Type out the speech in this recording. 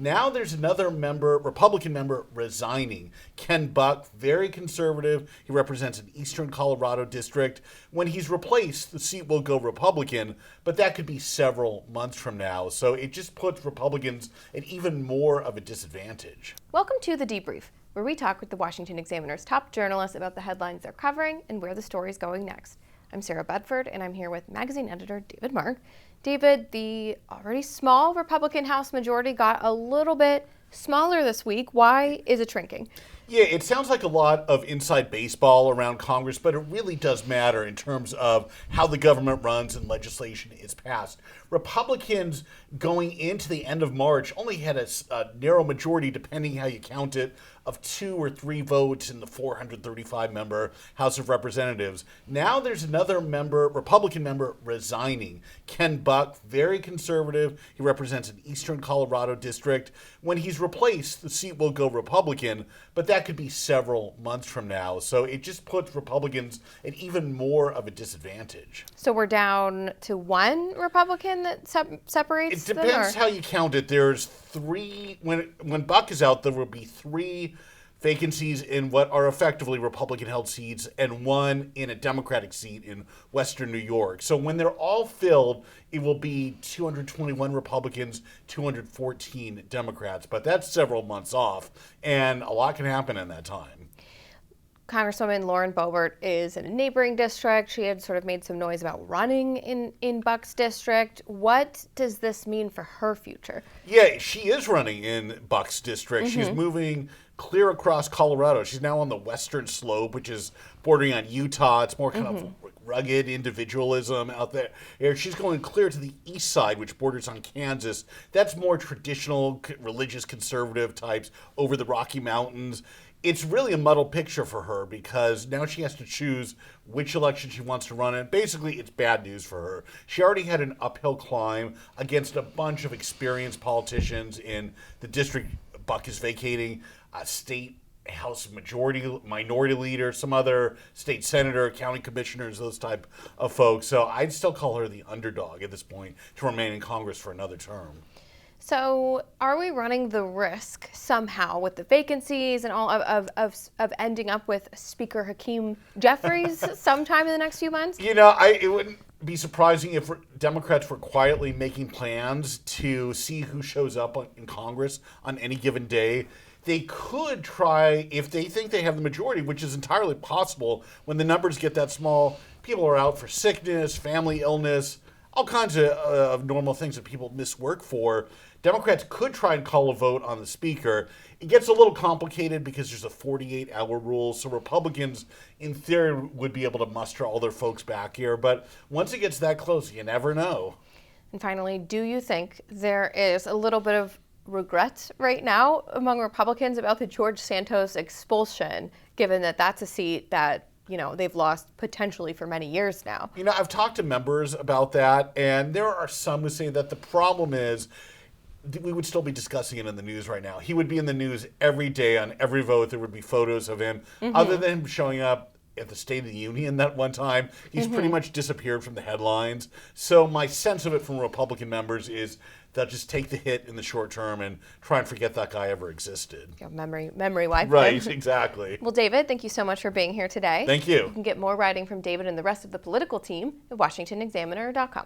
Now there's another Republican member, resigning. Ken Buck, very conservative. He represents an eastern Colorado district. When he's replaced, the seat will go Republican, but that could be several months from now. So it just puts Republicans at even more of a disadvantage. Welcome to The Debrief, where we talk with the Washington Examiner's top journalists about the headlines they're covering and where the story's going next. I'm Sarah Bedford, and I'm here with magazine editor David Mark. David, the already small Republican House majority got a little bit smaller this week. Why is it shrinking? Yeah, it sounds like a lot of inside baseball around Congress, but it really does matter in terms of how the government runs and legislation is passed. Republicans going into the end of March only had a narrow majority, depending how you count it, of 2 or 3 votes in the 435-member House of Representatives. Now there's another Republican member, resigning. Ken Buck, very conservative. He represents an eastern Colorado district. When he's replaced, the seat will go Republican, but that could be several months from now. So it just puts Republicans at even more of a disadvantage. So we're down to one Republican that separates them? It depends how you count it. There's 3, when Buck is out, there will be 3 vacancies in what are effectively Republican-held seats and 1 in a Democratic seat in Western New York. So when they're all filled, it will be 221 Republicans, 214 Democrats. But that's several months off, and a lot can happen in that time. Congresswoman Lauren Boebert is in a neighboring district. She had sort of made some noise about running in Buck's district. What does this mean for her future? Yeah, she is running in Buck's district. She's moving clear across Colorado. She's now on the western slope, which is bordering on Utah. It's more kind of rugged individualism out there. She's going clear to the east side, which borders on Kansas. That's more traditional religious conservative types over the Rocky Mountains. It's really a muddled picture for her because now she has to choose which election she wants to run in. Basically, it's bad news for her. She already had an uphill climb against a bunch of experienced politicians in the district Buck is vacating, a state House minority leader, some other state senator, county commissioners, those type of folks. So I'd still call her the underdog at this point to remain in Congress for another term. So are we running the risk somehow with the vacancies and all of ending up with Speaker Hakeem Jeffries sometime in the next few months? You know, it wouldn't be surprising if Democrats were quietly making plans to see who shows up in Congress on any given day. They could try, if they think they have the majority, which is entirely possible, when the numbers get that small, people are out for sickness, family illness, all kinds of normal things that people miss work for. Democrats could try and call a vote on the speaker. It gets a little complicated because there's a 48-hour rule, so Republicans, in theory, would be able to muster all their folks back here. But once it gets that close, you never know. And finally, do you think there is a little bit of regret right now among Republicans about the George Santos expulsion, given that that's a seat that they've lost potentially for many years now? I've talked to members about that, and there are some who say that the problem is we would still be discussing it in the news right now. He would be in the news every day on every vote. There would be photos of him. Other than him showing up at the State of the Union that one time, he's pretty much disappeared from the headlines. So my sense of it from Republican members is they'll just take the hit in the short term and try and forget that guy ever existed. Yeah, memory wipe. Right, exactly. Well, David, thank you so much for being here today. Thank you. You can get more writing from David and the rest of the political team at WashingtonExaminer.com.